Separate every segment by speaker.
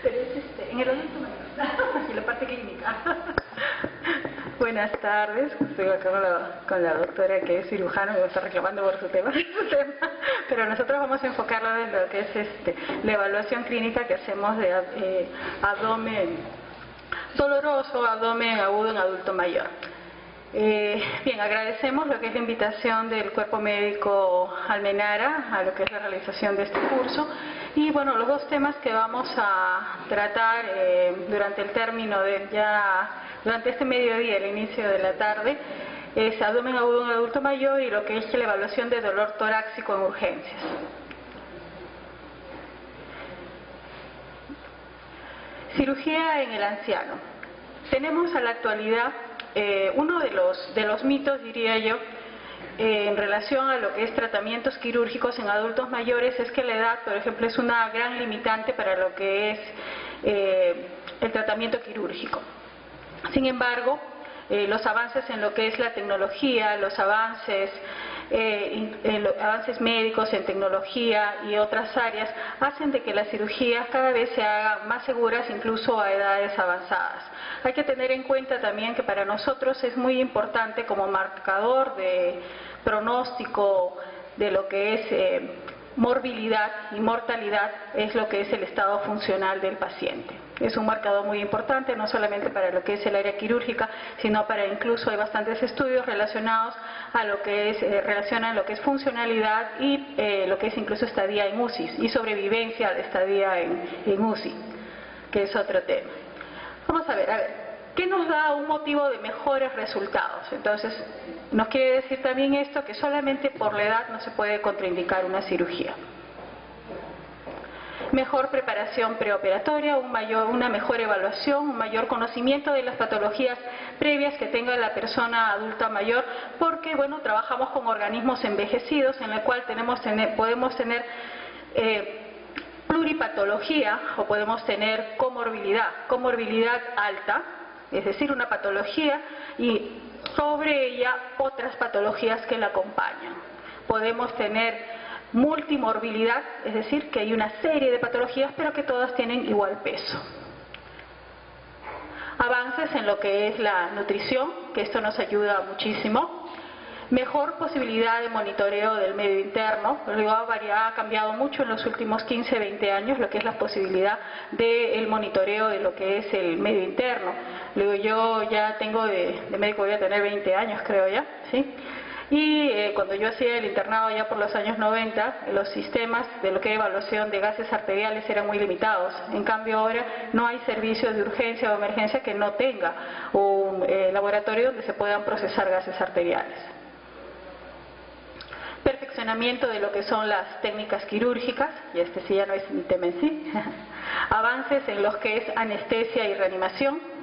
Speaker 1: pero es en el adulto mayor, y la parte clínica. Buenas tardes, estoy acá con la doctora que es cirujana, me está reclamando por su tema, pero nosotros vamos a enfocarlo en lo que es la evaluación clínica que hacemos de abdomen doloroso, abdomen agudo en adulto mayor. Bien, agradecemos lo que es la invitación del Cuerpo Médico Almenara a lo que es la realización de este curso. Y bueno, los dos temas que vamos a tratar durante el término durante este mediodía, el inicio de la tarde, es abdomen agudo en adulto mayor y lo que es la evaluación de dolor torácico en urgencias. Cirugía en el anciano. Tenemos a la actualidad uno de los mitos, diría yo, en relación a lo que es tratamientos quirúrgicos en adultos mayores es que la edad, por ejemplo, es una gran limitante para lo que es el tratamiento quirúrgico. Sin embargo, los avances en lo que es la tecnología, los avances médicos en tecnología y otras áreas hacen de que las cirugías cada vez se hagan más seguras incluso a edades avanzadas. Hay que tener en cuenta también que para nosotros es muy importante como marcador de pronóstico de lo que es morbilidad y mortalidad es lo que es el estado funcional del paciente. Es un marcador muy importante, no solamente para lo que es el área quirúrgica, sino para incluso hay bastantes estudios relacionados a lo que es, relacionan lo que es funcionalidad y lo que es incluso estadía en UCI y sobrevivencia de estadía en UCI, que es otro tema. Vamos a ver, ¿qué nos da un motivo de mejores resultados? Entonces, nos quiere decir también esto que solamente por la edad no se puede contraindicar una cirugía. Mejor preparación preoperatoria, una mejor evaluación, un mayor conocimiento de las patologías previas que tenga la persona adulta mayor, porque bueno, trabajamos con organismos envejecidos en el cual podemos tener pluripatología o podemos tener comorbilidad alta, es decir, una patología y sobre ella otras patologías que la acompañan. Podemos tener multimorbilidad, es decir, que hay una serie de patologías pero que todas tienen igual peso. Avances en lo que es la nutrición, que esto nos ayuda muchísimo. Mejor posibilidad de monitoreo del medio interno, luego ha cambiado mucho en los últimos 15, 20 años lo que es la posibilidad del monitoreo de lo que es el medio interno. Luego yo ya tengo de médico, voy a tener 20 años creo ya, ¿sí? Y cuando yo hacía el internado ya por los años 90, los sistemas de lo que es evaluación de gases arteriales eran muy limitados. En cambio ahora no hay servicios de urgencia o emergencia que no tenga un laboratorio donde se puedan procesar gases arteriales. Perfeccionamiento de lo que son las técnicas quirúrgicas, y este sí ya no es mi tema en sí. Avances en los que es anestesia y reanimación.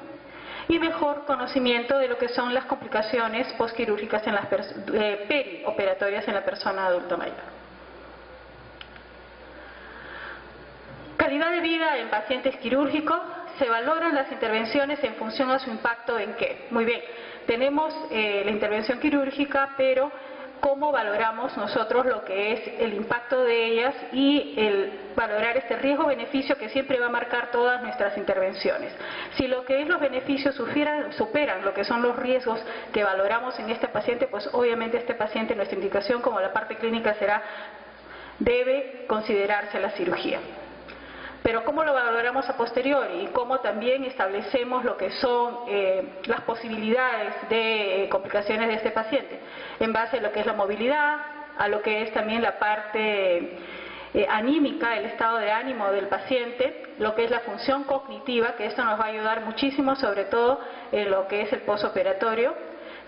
Speaker 1: Y mejor conocimiento de lo que son las complicaciones postquirúrgicas perioperatorias en la persona adulta mayor. Calidad de vida en pacientes quirúrgicos. Se valoran las intervenciones en función a su impacto en qué. Muy bien, tenemos la intervención quirúrgica, pero cómo valoramos nosotros lo que es el impacto de ellas y el valorar este riesgo-beneficio que siempre va a marcar todas nuestras intervenciones. Si lo que es los beneficios superan lo que son los riesgos que valoramos en este paciente, pues obviamente este paciente, nuestra indicación como la parte clínica debe considerarse la cirugía. Pero ¿cómo lo valoramos a posteriori? Y cómo también establecemos lo que son las posibilidades de complicaciones de este paciente, en base a lo que es la movilidad, a lo que es también la parte anímica, el estado de ánimo del paciente, lo que es la función cognitiva, que esto nos va a ayudar muchísimo, sobre todo en lo que es el posoperatorio,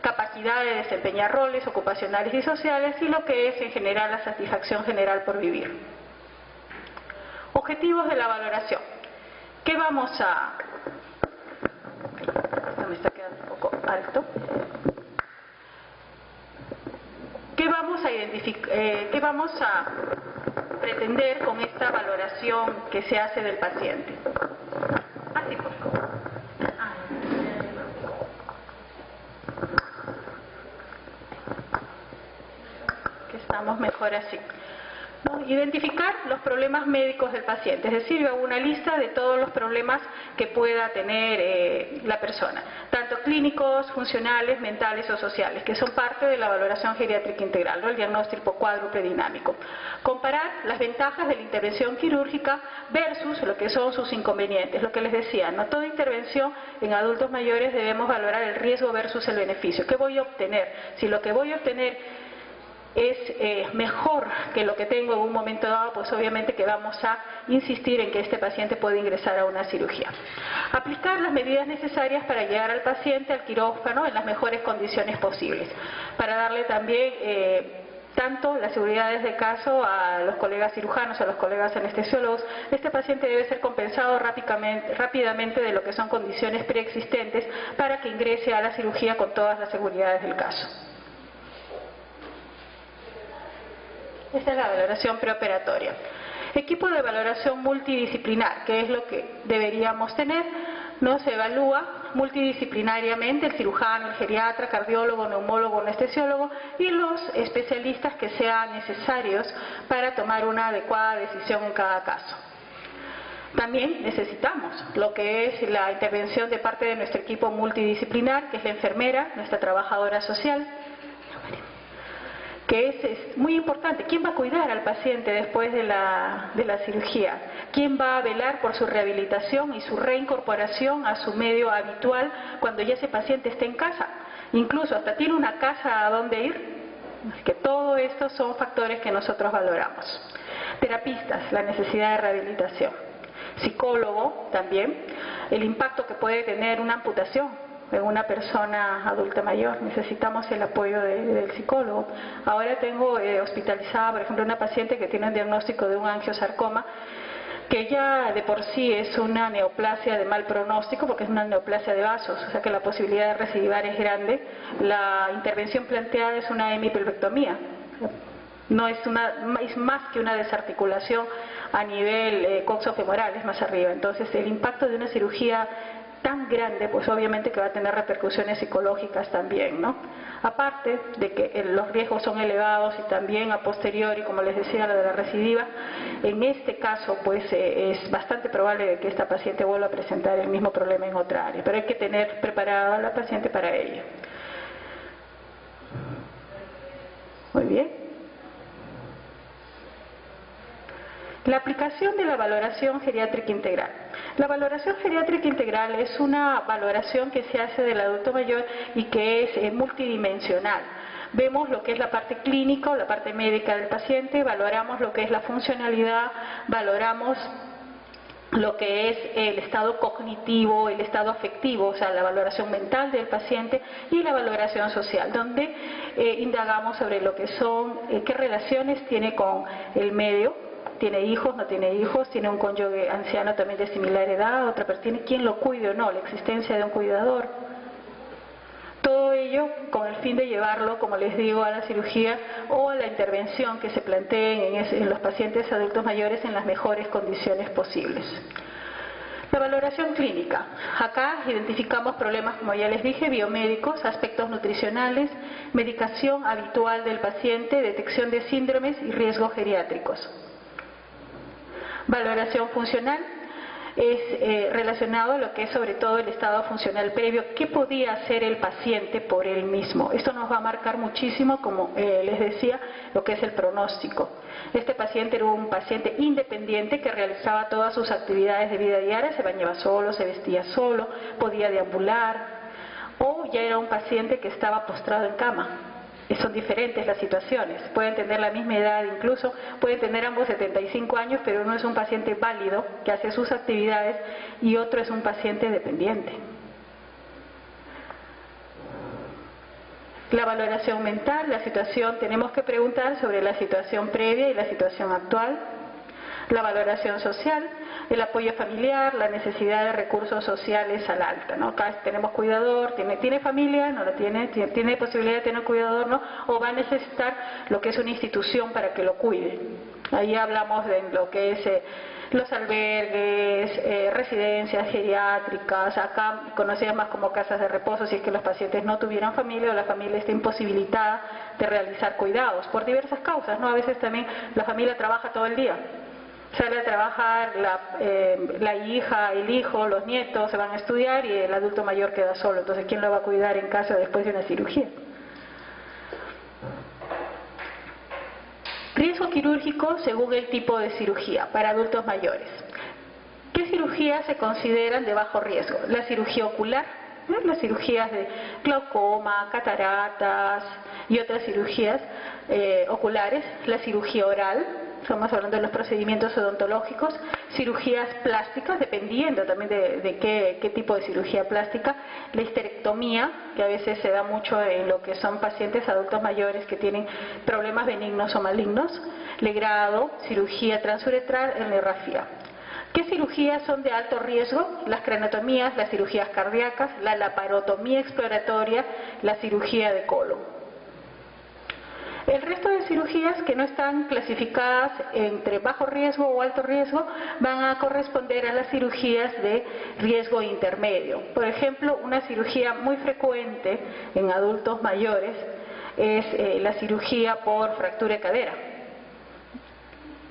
Speaker 1: capacidad de desempeñar roles ocupacionales y sociales, y lo que es en general la satisfacción general por vivir. Objetivos de la valoración. ¿Qué vamos a...? Esto me está quedando un poco alto. ¿Qué vamos a pretender con esta valoración que se hace del paciente? Así, por favor. Que estamos mejor así. ¿no? Identificar los problemas médicos del paciente, es decir, yo hago una lista de todos los problemas que pueda tener la persona, tanto clínicos, funcionales, mentales o sociales, que son parte de la valoración geriátrica integral, ¿no? El diagnóstico cuádruple dinámico. Comparar las ventajas de la intervención quirúrgica versus lo que son sus inconvenientes, lo que les decía, no toda intervención en adultos mayores debemos valorar el riesgo versus el beneficio. ¿Qué voy a obtener? Si lo que voy a obtener es mejor que lo que tengo en un momento dado, pues obviamente que vamos a insistir en que este paciente puede ingresar a una cirugía. Aplicar las medidas necesarias para llegar al paciente al quirófano en las mejores condiciones posibles, para darle también tanto las seguridades de caso a los colegas cirujanos, a los colegas anestesiólogos. Este paciente debe ser compensado rápidamente de lo que son condiciones preexistentes para que ingrese a la cirugía con todas las seguridades del caso. Esta es la valoración preoperatoria. Equipo de valoración multidisciplinar, que es lo que deberíamos tener, ¿no? Se evalúa multidisciplinariamente el cirujano, el geriatra, cardiólogo, neumólogo, anestesiólogo y los especialistas que sean necesarios para tomar una adecuada decisión en cada caso. También necesitamos lo que es la intervención de parte de nuestro equipo multidisciplinar, que es la enfermera, nuestra trabajadora social, que es muy importante. ¿Quién va a cuidar al paciente después de la cirugía? ¿Quién va a velar por su rehabilitación y su reincorporación a su medio habitual cuando ya ese paciente esté en casa? Incluso hasta tiene una casa a donde ir. Que todo esto son factores que nosotros valoramos. Terapistas, la necesidad de rehabilitación. Psicólogo también, el impacto que puede tener una amputación en una persona adulta mayor. Necesitamos el apoyo del psicólogo. Ahora tengo hospitalizada, por ejemplo, una paciente que tiene un diagnóstico de un angiosarcoma, que ya de por sí es una neoplasia de mal pronóstico, porque es una neoplasia de vasos, o sea que la posibilidad de recidivar es grande. La intervención planteada es una hemipelvectomía. No es más que una desarticulación a nivel coxofemoral, es más arriba. Entonces el impacto de una cirugía tan grande, pues obviamente que va a tener repercusiones psicológicas también, ¿no? Aparte de que los riesgos son elevados y también a posteriori, como les decía, la de la recidiva, en este caso pues es bastante probable de que esta paciente vuelva a presentar el mismo problema en otra área, pero hay que tener preparada a la paciente para ello. Muy bien. La aplicación de la valoración geriátrica integral. La valoración geriátrica integral es una valoración que se hace del adulto mayor y que es multidimensional. Vemos lo que es la parte clínica o la parte médica del paciente, valoramos lo que es la funcionalidad, valoramos lo que es el estado cognitivo, el estado afectivo, o sea, la valoración mental del paciente y la valoración social, donde indagamos sobre lo que son, qué relaciones tiene con el medio. ¿Tiene hijos? ¿No tiene hijos? ¿Tiene un cónyuge anciano también de similar edad? ¿Otra persona? ¿Quién lo cuide o no? La existencia de un cuidador. Todo ello con el fin de llevarlo, como les digo, a la cirugía o a la intervención que se planteen en los pacientes adultos mayores en las mejores condiciones posibles. La valoración clínica. Acá identificamos problemas, como ya les dije, biomédicos, aspectos nutricionales, medicación habitual del paciente, detección de síndromes y riesgos geriátricos. Valoración funcional es relacionado a lo que es sobre todo el estado funcional previo. ¿Qué podía hacer el paciente por él mismo? Esto nos va a marcar muchísimo, como les decía, lo que es el pronóstico. Este paciente era un paciente independiente que realizaba todas sus actividades de vida diaria, se bañaba solo, se vestía solo, podía deambular, o ya era un paciente que estaba postrado en cama. Son diferentes las situaciones, pueden tener la misma edad, incluso pueden tener ambos 75 años, pero uno es un paciente válido que hace sus actividades y otro es un paciente dependiente. La valoración mental, la situación, tenemos que preguntar sobre la situación previa y la situación actual. La valoración social, el apoyo familiar, la necesidad de recursos sociales al alta, ¿no? Acá tenemos cuidador, tiene familia, no la tiene posibilidad de tener cuidador, ¿no? O va a necesitar lo que es una institución para que lo cuide. Ahí hablamos de lo que es los albergues, residencias geriátricas, acá conocidas más como casas de reposo, si es que los pacientes no tuvieran familia o la familia está imposibilitada de realizar cuidados, por diversas causas, ¿no? A veces también la familia trabaja todo el día. Sale a trabajar la hija, el hijo, los nietos se van a estudiar y el adulto mayor queda solo. Entonces, ¿quién lo va a cuidar en casa después de una cirugía? Riesgo quirúrgico según el tipo de cirugía para adultos mayores. ¿Qué cirugías se consideran de bajo riesgo? La cirugía ocular, ¿no? Las cirugías de glaucoma, cataratas y otras cirugías oculares, la cirugía oral. Estamos hablando de los procedimientos odontológicos, cirugías plásticas, dependiendo también de qué tipo de cirugía plástica, la histerectomía, que a veces se da mucho en lo que son pacientes adultos mayores que tienen problemas benignos o malignos, legrado, cirugía transuretral, enlerrafía. ¿Qué cirugías son de alto riesgo? Las craniotomías, las cirugías cardíacas, la laparotomía exploratoria, la cirugía de colon. El resto de cirugías que no están clasificadas entre bajo riesgo o alto riesgo van a corresponder a las cirugías de riesgo intermedio. Por ejemplo, una cirugía muy frecuente en adultos mayores es la cirugía por fractura de cadera.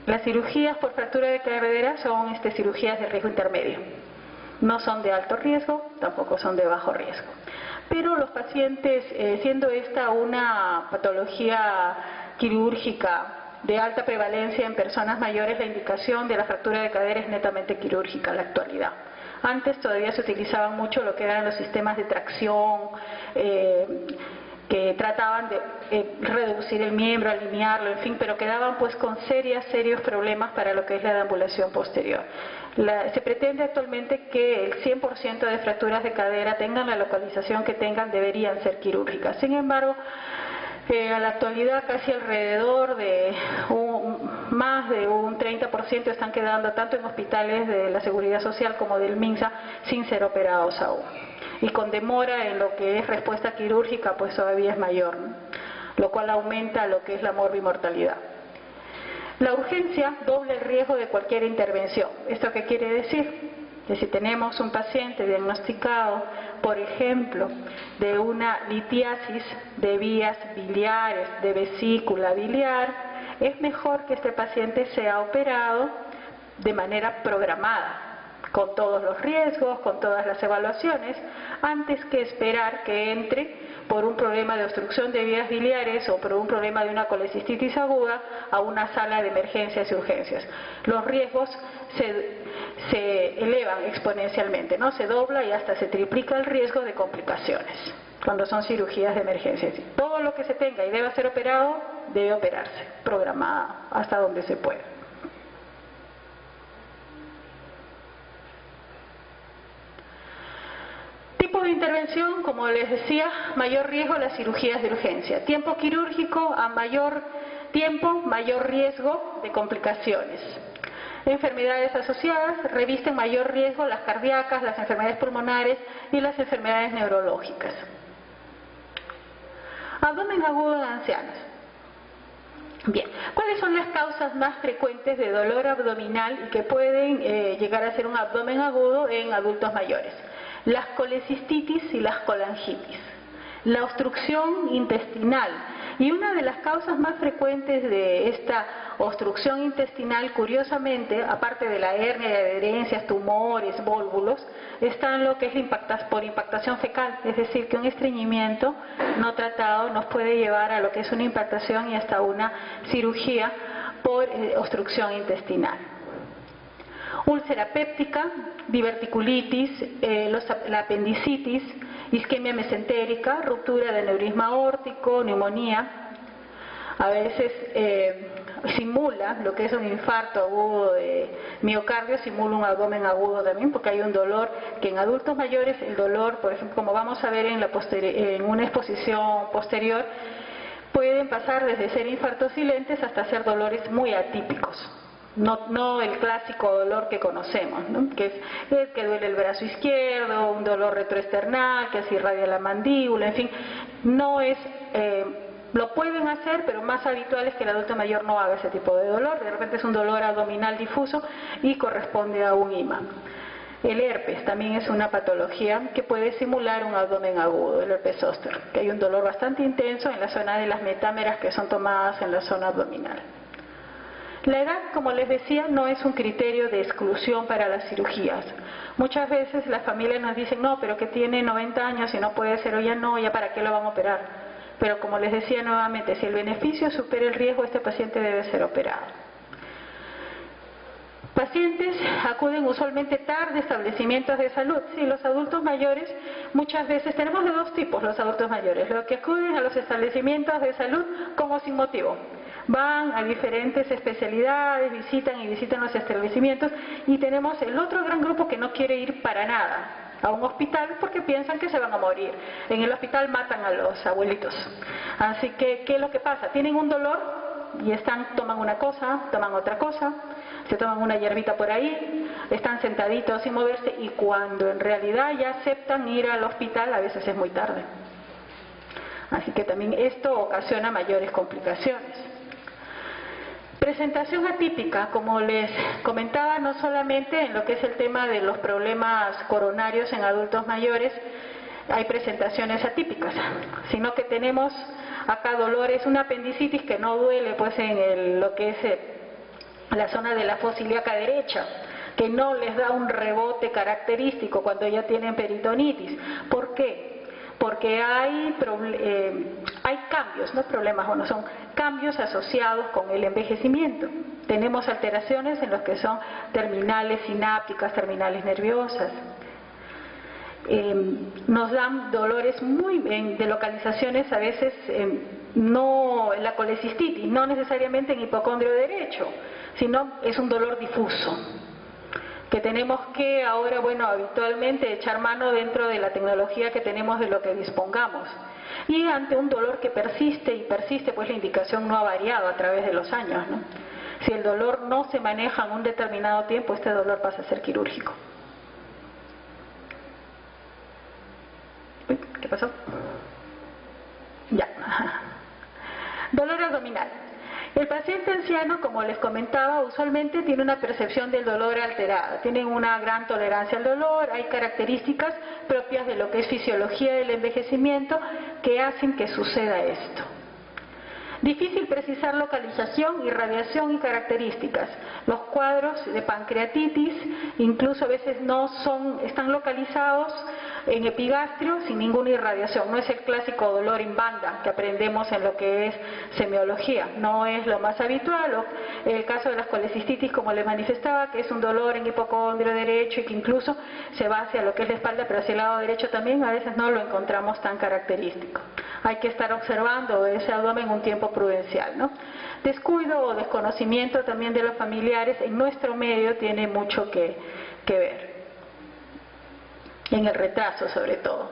Speaker 1: Las cirugías por fractura de cadera son cirugías de riesgo intermedio. No son de alto riesgo, tampoco son de bajo riesgo. Pero los pacientes, siendo esta una patología quirúrgica de alta prevalencia en personas mayores, la indicación de la fractura de cadera es netamente quirúrgica en la actualidad. Antes todavía se utilizaban mucho lo que eran los sistemas de tracción, que trataban de reducir el miembro, alinearlo, en fin, pero quedaban pues con serios problemas para lo que es la deambulación posterior. Se pretende actualmente que el 100% de fracturas de cadera, tengan la localización que tengan, deberían ser quirúrgicas. Sin embargo, a la actualidad casi alrededor de más de un 30% están quedando tanto en hospitales de la Seguridad Social como del MINSA sin ser operados aún. Y con demora en lo que es respuesta quirúrgica pues todavía es mayor, ¿no? Lo cual aumenta lo que es la morbimortalidad. La urgencia dobla el riesgo de cualquier intervención. ¿Esto qué quiere decir? Que si tenemos un paciente diagnosticado, por ejemplo, de una litiasis de vías biliares, de vesícula biliar, es mejor que este paciente sea operado de manera programada, con todos los riesgos, con todas las evaluaciones, antes que esperar que entre por un problema de obstrucción de vías biliares o por un problema de una colecistitis aguda a una sala de emergencias y urgencias. Los riesgos se elevan exponencialmente, ¿no? Se dobla y hasta se triplica el riesgo de complicaciones cuando son cirugías de emergencia. Todo lo que se tenga y deba ser operado, debe operarse, programada hasta donde se pueda. Tipo de intervención, como les decía, mayor riesgo las cirugías de urgencia. Tiempo quirúrgico, a mayor tiempo, mayor riesgo de complicaciones. Enfermedades asociadas revisten mayor riesgo las cardíacas, las enfermedades pulmonares y las enfermedades neurológicas. Abdomen agudo en ancianos. Bien, ¿cuáles son las causas más frecuentes de dolor abdominal y que pueden llegar a ser un abdomen agudo en adultos mayores? Las colecistitis y las colangitis, la obstrucción intestinal. Y una de las causas más frecuentes de esta obstrucción intestinal, curiosamente, aparte de la hernia de adherencias, tumores, vólvulos, está en lo que es por impactación fecal, es decir, que un estreñimiento no tratado nos puede llevar a lo que es una impactación y hasta una cirugía por obstrucción intestinal. Úlcera péptica, diverticulitis, la apendicitis, isquemia mesentérica, ruptura del aneurisma aórtico, neumonía. A veces simula lo que es un infarto agudo de miocardio, simula un abdomen agudo también, porque hay un dolor que en adultos mayores, el dolor, por ejemplo, como vamos a ver en una exposición posterior, pueden pasar desde ser infartos silentes hasta ser dolores muy atípicos. no el clásico dolor que conocemos, ¿no? Que es que duele el brazo izquierdo, un dolor retroesternal, que se irradia la mandíbula, en fin, no es, lo pueden hacer, pero más habitual es que el adulto mayor no haga ese tipo de dolor. De repente es un dolor abdominal difuso y corresponde a un IMA. El herpes también es una patología que puede simular un abdomen agudo, el herpes zóster, que hay un dolor bastante intenso en la zona de las metámeras que son tomadas en la zona abdominal. La edad, como les decía, no es un criterio de exclusión para las cirugías. Muchas veces las familias nos dicen, no, pero que tiene 90 años y no puede ser, o ya no, ya para qué lo van a operar. Pero como les decía nuevamente, si el beneficio supera el riesgo, este paciente debe ser operado. Pacientes acuden usualmente tarde a establecimientos de salud. Sí, los adultos mayores, muchas veces tenemos de dos tipos los adultos mayores, los que acuden a los establecimientos de salud como sin motivo. Van a diferentes especialidades, visitan los establecimientos, y tenemos el otro gran grupo que no quiere ir para nada a un hospital porque piensan que se van a morir. En el hospital matan a los abuelitos. Así que, ¿qué es lo que pasa? Tienen un dolor y toman una cosa, toman otra cosa, se toman una hierbita por ahí, están sentaditos sin moverse, y cuando en realidad ya aceptan ir al hospital, a veces es muy tarde. Así que también esto ocasiona mayores complicaciones. Presentación atípica, como les comentaba, no solamente en lo que es el tema de los problemas coronarios en adultos mayores hay presentaciones atípicas, sino que tenemos acá dolores, una apendicitis que no duele pues en lo que es la zona de la fosa ilíaca derecha, que no les da un rebote característico cuando ya tienen peritonitis. ¿Por qué? Porque hay cambios, no problemas, bueno, son cambios asociados con el envejecimiento. Tenemos alteraciones en los que son terminales sinápticas, terminales nerviosas. Nos dan dolores de localizaciones a veces, no en la colecistitis, no necesariamente en hipocondrio derecho, sino es un dolor difuso, que tenemos que ahora, bueno, habitualmente echar mano dentro de la tecnología que tenemos, de lo que dispongamos. Y ante un dolor que persiste y persiste, pues la indicación no ha variado a través de los años, ¿no? Si el dolor no se maneja en un determinado tiempo, este dolor pasa a ser quirúrgico. Uy, ¿qué pasó? Ya. Dolor abdominal. El paciente anciano, como les comentaba, usualmente tiene una percepción del dolor alterada, tienen una gran tolerancia al dolor, hay características propias de lo que es fisiología del envejecimiento que hacen que suceda esto. Difícil precisar localización, irradiación y características. Los cuadros de pancreatitis incluso a veces están localizados en epigastrio sin ninguna irradiación. No es el clásico dolor in banda que aprendemos en lo que es semiología. No es lo más habitual. El caso de las colecistitis, como les manifestaba, que es un dolor en hipocondrio derecho y que incluso se va hacia lo que es la espalda, pero hacia el lado derecho también, a veces no lo encontramos tan característico. Hay que estar observando ese abdomen un tiempo prudencial, ¿no? Descuido o desconocimiento también de los familiares en nuestro medio tiene mucho que ver, en el retraso sobre todo.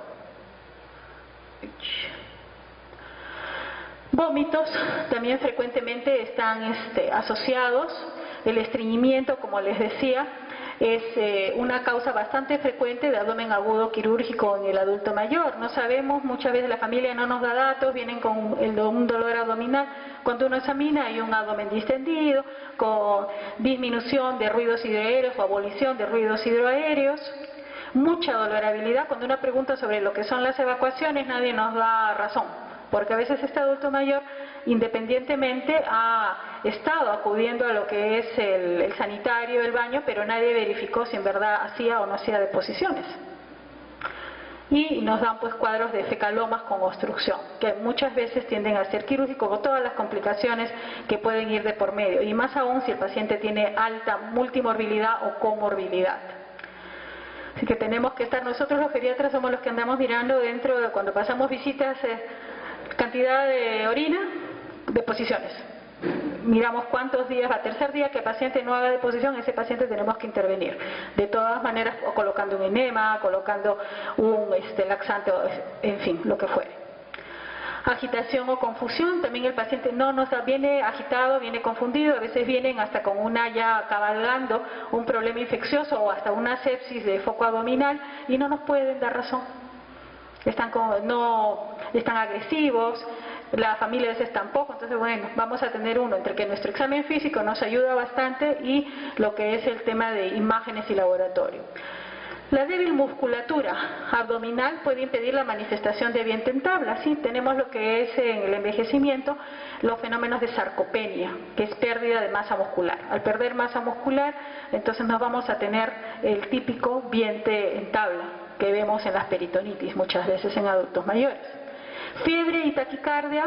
Speaker 1: Vómitos también frecuentemente están asociados. El estreñimiento, como les decía, es una causa bastante frecuente de abdomen agudo quirúrgico en el adulto mayor. No sabemos, muchas veces la familia no nos da datos, vienen con un dolor abdominal. Cuando uno examina hay un abdomen distendido, con disminución de ruidos hidroaéreos o abolición de ruidos hidroaéreos. Mucha dolorabilidad. Cuando uno pregunta sobre lo que son las evacuaciones, nadie nos da razón, porque a veces este adulto mayor independientemente ha estado acudiendo a lo que es el sanitario, el baño, pero nadie verificó si en verdad hacía o no hacía deposiciones. Y nos dan pues cuadros de fecalomas con obstrucción, que muchas veces tienden a ser quirúrgicos, con todas las complicaciones que pueden ir de por medio, y más aún si el paciente tiene alta multimorbilidad o comorbilidad. Así que tenemos que estar, nosotros los geriatras somos los que andamos mirando dentro de cuando pasamos visitas, cantidad de orina, deposiciones. Miramos cuántos días, al tercer día que el paciente no haga deposición, ese paciente tenemos que intervenir. De todas maneras, o colocando un enema, colocando un laxante, en fin, lo que fuere. Agitación o confusión, también el paciente viene agitado, viene confundido, a veces vienen hasta con ya cabalgando un problema infeccioso o hasta una sepsis de foco abdominal y no nos pueden dar razón. Están agresivos, la familia a veces tampoco, entonces bueno, vamos a tener entre que nuestro examen físico nos ayuda bastante y lo que es el tema de imágenes y laboratorio. La débil musculatura abdominal puede impedir la manifestación de viento en tabla. Sí, tenemos lo que es en el envejecimiento los fenómenos de sarcopenia, que es pérdida de masa muscular. Al perder masa muscular, entonces nos vamos a tener el típico vientre en tabla que vemos en las peritonitis muchas veces en adultos mayores. Fiebre y taquicardia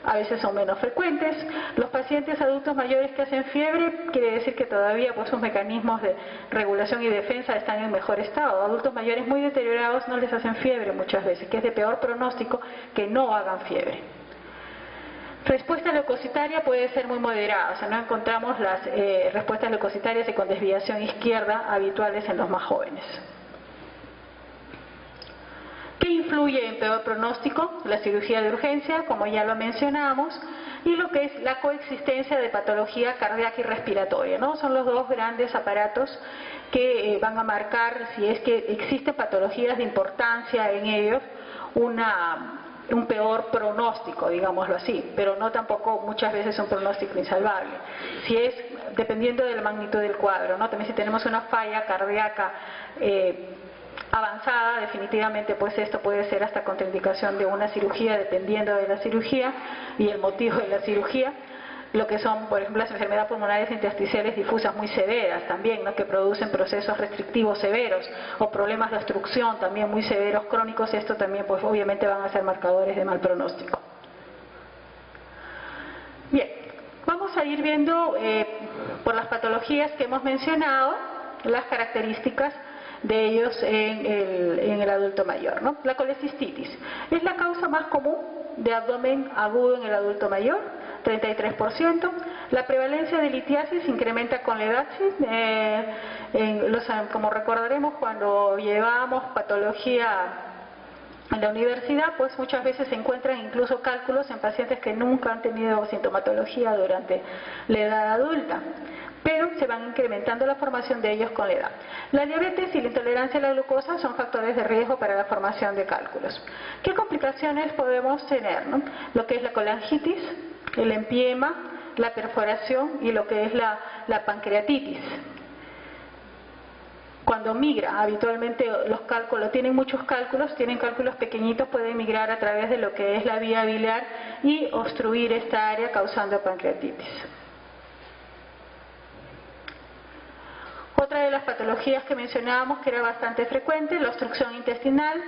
Speaker 1: a veces son menos frecuentes. Los pacientes adultos mayores que hacen fiebre, quiere decir que todavía sus mecanismos de regulación y defensa están en mejor estado. Adultos mayores muy deteriorados no les hacen fiebre muchas veces, que es de peor pronóstico que no hagan fiebre. Respuesta leucocitaria puede ser muy moderada, o sea, no encontramos las respuestas leucocitarias y con desviación izquierda habituales en los más jóvenes. ¿Qué influye en peor pronóstico? La cirugía de urgencia, como ya lo mencionamos, y lo que es la coexistencia de patología cardíaca y respiratoria, ¿no? Son los dos grandes aparatos que van a marcar si es que existen patologías de importancia en ellos, un peor pronóstico, digámoslo así, pero no tampoco muchas veces un pronóstico insalvable. Si es, dependiendo de la magnitud del cuadro, ¿no? También si tenemos una falla cardíaca avanzada, definitivamente pues esto puede ser hasta contraindicación de una cirugía dependiendo de la cirugía y el motivo de la cirugía, lo que son por ejemplo las enfermedades pulmonares intersticiales difusas muy severas también, ¿no? Que producen procesos restrictivos severos o problemas de obstrucción también muy severos crónicos, esto también pues obviamente van a ser marcadores de mal pronóstico. Bien, vamos a ir viendo por las patologías que hemos mencionado las características de ellos en el adulto mayor, ¿no? La colecistitis es la causa más común de abdomen agudo en el adulto mayor, 33%. La prevalencia de litiasis incrementa con la edad, ¿sí? Como recordaremos cuando llevamos patología en la universidad, pues muchas veces se encuentran incluso cálculos en pacientes que nunca han tenido sintomatología durante la edad adulta, pero se van incrementando la formación de ellos con la edad. La diabetes y la intolerancia a la glucosa son factores de riesgo para la formación de cálculos. ¿Qué complicaciones podemos tener, ¿no? Lo que es la colangitis, el empiema, la perforación y lo que es la pancreatitis. Cuando migra, habitualmente los cálculos, tienen muchos cálculos, tienen cálculos pequeñitos, pueden migrar a través de lo que es la vía biliar y obstruir esta área causando pancreatitis. Otra de las patologías que mencionábamos que era bastante frecuente, la obstrucción intestinal,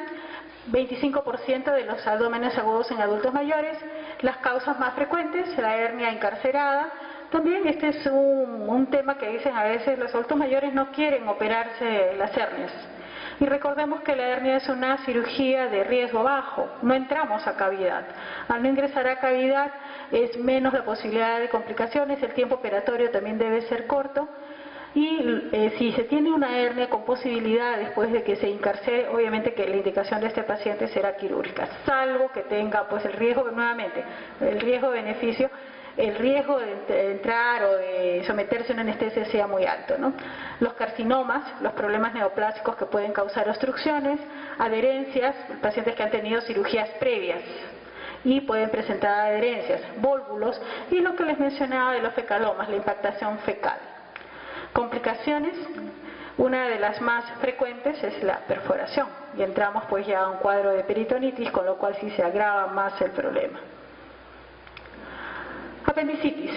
Speaker 1: 25% de los abdómenes agudos en adultos mayores. Las causas más frecuentes, la hernia encarcerada. También este es un tema que dicen a veces los adultos mayores no quieren operarse las hernias. Y recordemos que la hernia es una cirugía de riesgo bajo, no entramos a cavidad. Al no ingresar a cavidad es menos la posibilidad de complicaciones, el tiempo operatorio también debe ser corto. Y si se tiene una hernia con posibilidad después de que se encarcere, obviamente que la indicación de este paciente será quirúrgica, salvo que tenga pues el riesgo, nuevamente, el riesgo-beneficio, el riesgo de entrar o de someterse a una anestesia sea muy alto, ¿no? Los carcinomas, los problemas neoplásicos que pueden causar obstrucciones, adherencias, pacientes que han tenido cirugías previas y pueden presentar adherencias, vólvulos y lo que les mencionaba de los fecalomas, la impactación fecal. Complicaciones, una de las más frecuentes es la perforación y entramos pues ya a un cuadro de peritonitis, con lo cual sí se agrava más el problema. Apendicitis,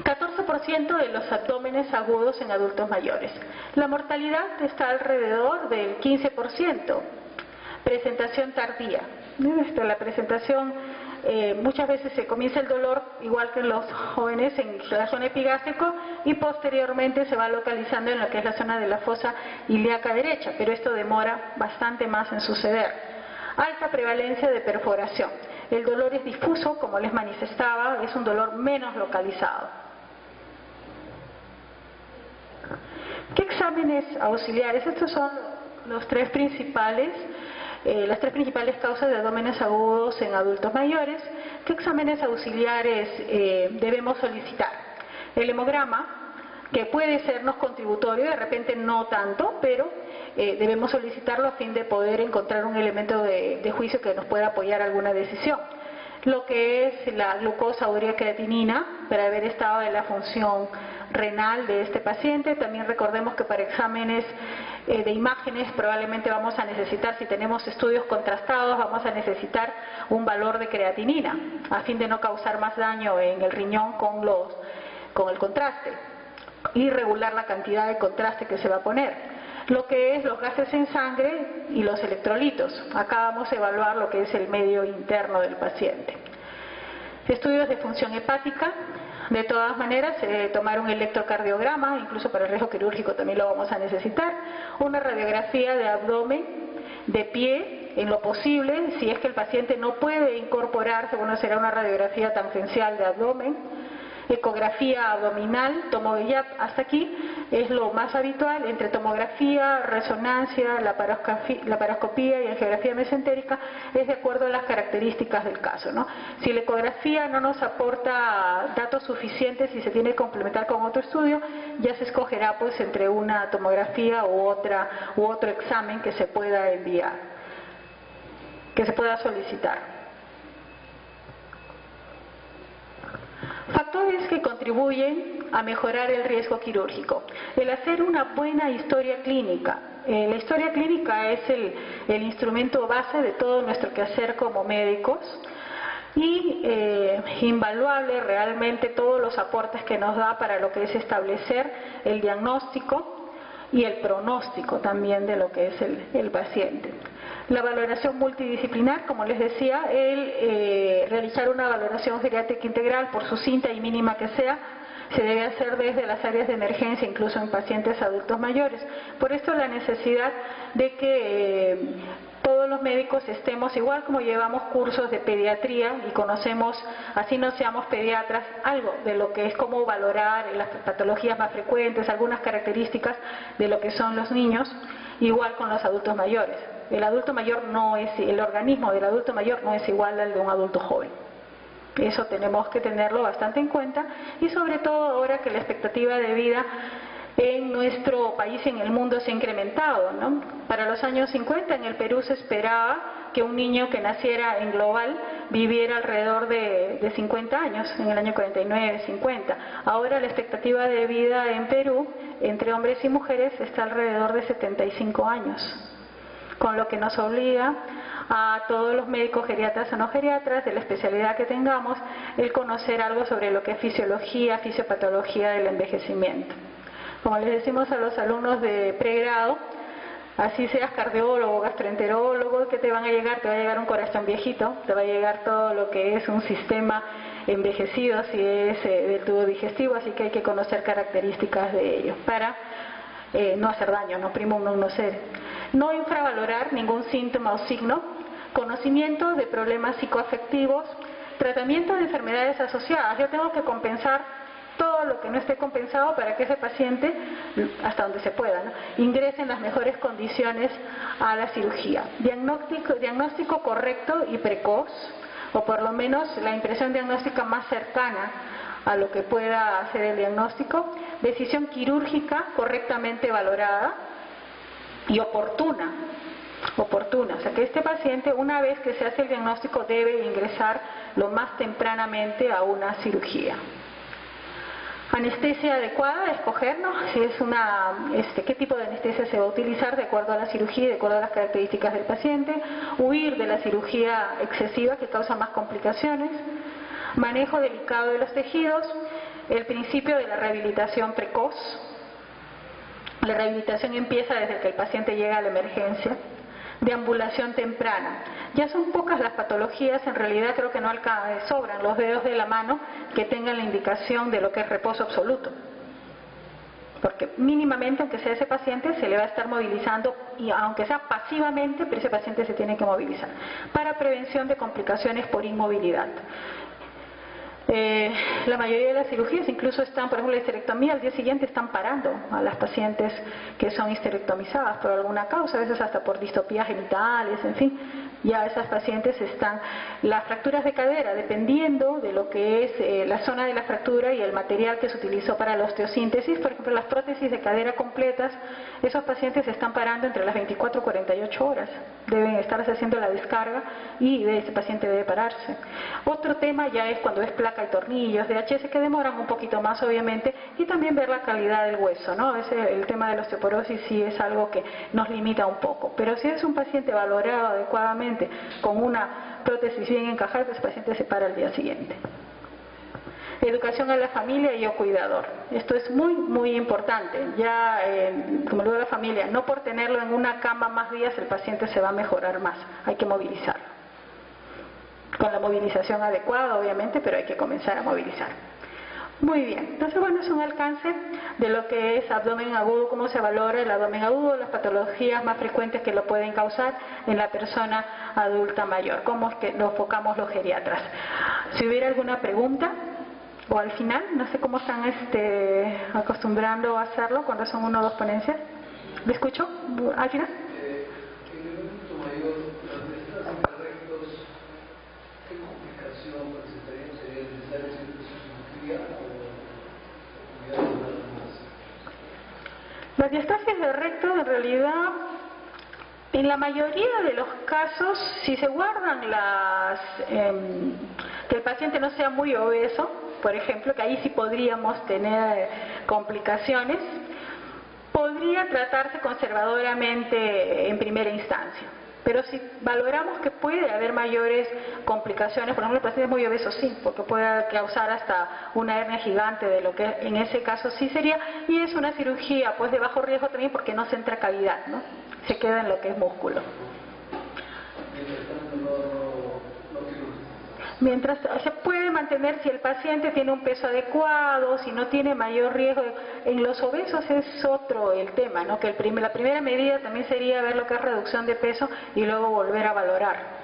Speaker 1: 14% de los abdómenes agudos en adultos mayores. La mortalidad está alrededor del 15%. Presentación tardía. La presentación muchas veces se comienza el dolor igual que en los jóvenes en la zona epigástrico y posteriormente se va localizando en lo que es la zona de la fosa ilíaca derecha, pero esto demora bastante más en suceder. Alta prevalencia de perforación. El dolor es difuso, como les manifestaba, es un dolor menos localizado. ¿Qué exámenes auxiliares? Estos son los tres principales. las tres principales causas de abdómenes agudos en adultos mayores. ¿Qué exámenes auxiliares debemos solicitar? El hemograma, que puede sernos contributorio, de repente no tanto, pero debemos solicitarlo a fin de poder encontrar un elemento de juicio que nos pueda apoyar alguna decisión. Lo que es la glucosa urea creatinina, para ver estado de la función renal de este paciente. También recordemos que para exámenes de imágenes probablemente vamos a necesitar, si tenemos estudios contrastados, vamos a necesitar un valor de creatinina, a fin de no causar más daño en el riñón con el contraste, y regular la cantidad de contraste que se va a poner. Lo que es los gases en sangre y los electrolitos. Acá vamos a evaluar lo que es el medio interno del paciente. Estudios de función hepática. De todas maneras, tomar un electrocardiograma, incluso para el riesgo quirúrgico también lo vamos a necesitar. Una radiografía de abdomen, de pie, en lo posible. Si es que el paciente no puede incorporarse, bueno, será una radiografía tangencial de abdomen. Ecografía abdominal, hasta aquí es lo más habitual. Entre tomografía, resonancia, laparoscopía y angiografía mesentérica es de acuerdo a las características del caso, ¿no? Si la ecografía no nos aporta datos suficientes y se tiene que complementar con otro estudio, ya se escogerá pues entre una tomografía u otro examen que se pueda enviar, que se pueda solicitar. Factores que contribuyen a mejorar el riesgo quirúrgico. El hacer una buena historia clínica. La historia clínica es el instrumento base de todo nuestro quehacer como médicos y invaluable realmente todos los aportes que nos da para lo que es establecer el diagnóstico y el pronóstico también de lo que es el paciente. La valoración multidisciplinar, como les decía, realizar una valoración geriátrica integral, por su cinta y mínima que sea, se debe hacer desde las áreas de emergencia, incluso en pacientes adultos mayores. Por esto la necesidad de que todos los médicos estemos, igual como llevamos cursos de pediatría y conocemos, así no seamos pediatras, algo de lo que es cómo valorar las patologías más frecuentes, algunas características de lo que son los niños, igual con los adultos mayores. El adulto mayor el organismo del adulto mayor no es igual al de un adulto joven. Eso tenemos que tenerlo bastante en cuenta, y sobre todo ahora que la expectativa de vida en nuestro país y en el mundo se ha incrementado, ¿no? Para los años 50 en el Perú se esperaba que un niño que naciera en global viviera alrededor de 50 años, en el año 49, 50. Ahora la expectativa de vida en Perú, entre hombres y mujeres, está alrededor de 75 años. Con lo que nos obliga a todos los médicos geriatras o no geriatras, de la especialidad que tengamos, el conocer algo sobre lo que es fisiología, fisiopatología del envejecimiento. Como les decimos a los alumnos de pregrado, así seas cardiólogo, gastroenterólogo, ¿qué te van a llegar? Te va a llegar un corazón viejito, te va a llegar todo lo que es un sistema envejecido, si es del tubo digestivo, así que hay que conocer características de ellos para no hacer daño, no primum non nocere. No infravalorar ningún síntoma o signo, conocimiento de problemas psicoafectivos, tratamiento de enfermedades asociadas. Yo tengo que compensar todo lo que no esté compensado para que ese paciente, hasta donde se pueda, ¿no?, ingrese en las mejores condiciones a la cirugía. Diagnóstico correcto y precoz, o por lo menos la impresión diagnóstica más cercana a lo que pueda hacer el diagnóstico. Decisión quirúrgica correctamente valorada y oportuna, o sea que este paciente, una vez que se hace el diagnóstico, debe ingresar lo más tempranamente a una cirugía. Anestesia adecuada, escoger, ¿no?, si es qué tipo de anestesia se va a utilizar de acuerdo a la cirugía y de acuerdo a las características del paciente. Huir de la cirugía excesiva que causa más complicaciones. Manejo delicado de los tejidos. El principio de la rehabilitación precoz. La rehabilitación empieza desde que el paciente llega a la emergencia. Deambulación temprana. Ya son pocas las patologías, en realidad creo que no sobran los dedos de la mano que tengan la indicación de lo que es reposo absoluto. Porque mínimamente, aunque sea ese paciente, se le va a estar movilizando, y aunque sea pasivamente, pero ese paciente se tiene que movilizar, para prevención de complicaciones por inmovilidad. La mayoría de las cirugías incluso están, por ejemplo, la histerectomía al día siguiente están parando a las pacientes que son histerectomizadas por alguna causa, a veces hasta por distopías genitales, en fin, ya esas pacientes están. Las fracturas de cadera, dependiendo de lo que es la zona de la fractura y el material que se utilizó para la osteosíntesis, por ejemplo, las prótesis de cadera completas, esos pacientes están parando entre las 24 y 48 horas, deben estarse haciendo la descarga y ese paciente debe pararse. Otro tema ya es cuando es placa y tornillos, DHS, que demoran un poquito más obviamente, y también ver la calidad del hueso, ¿no? El tema de la osteoporosis sí es algo que nos limita un poco, pero si es un paciente valorado adecuadamente con una prótesis bien encajada, ese paciente se para al día siguiente. Educación a la familia y o cuidador. Esto es muy importante. Ya, como digo, la familia, no por tenerlo en una cama más días el paciente se va a mejorar más. Hay que movilizarlo. Con la movilización adecuada, obviamente, pero hay que comenzar a movilizar. Muy bien. Entonces, bueno, es un alcance de lo que es abdomen agudo, cómo se valora el abdomen agudo, las patologías más frecuentes que lo pueden causar en la persona adulta mayor. ¿Cómo es que lo enfocamos los geriatras? Si hubiera alguna pregunta, o al final, no sé cómo están acostumbrando a hacerlo cuando son 1 o 2 ponencias. ¿Me escucho? ¿Al final?
Speaker 2: En el adulto mayor, las distancias incorrectas, ¿qué complicación presentarían? ¿Sería necesario siempre su cirugía o cuidado nada más?
Speaker 1: Las diastasis de recto, en realidad, en la mayoría de los casos, si se guardan que el paciente no sea muy obeso, por ejemplo, que ahí sí podríamos tener complicaciones, podría tratarse conservadoramente en primera instancia. Pero si valoramos que puede haber mayores complicaciones, por ejemplo, el paciente muy obeso sí, porque puede causar hasta una hernia gigante, de lo que en ese caso sí sería, y es una cirugía pues de bajo riesgo también porque no se entra cavidad, ¿no? Se queda en lo que es músculo. Mientras se puede mantener si el paciente tiene un peso adecuado, si no tiene mayor riesgo. En los obesos es otro el tema, ¿no? Que la primera medida también sería ver lo que es reducción de peso y luego volver a valorar.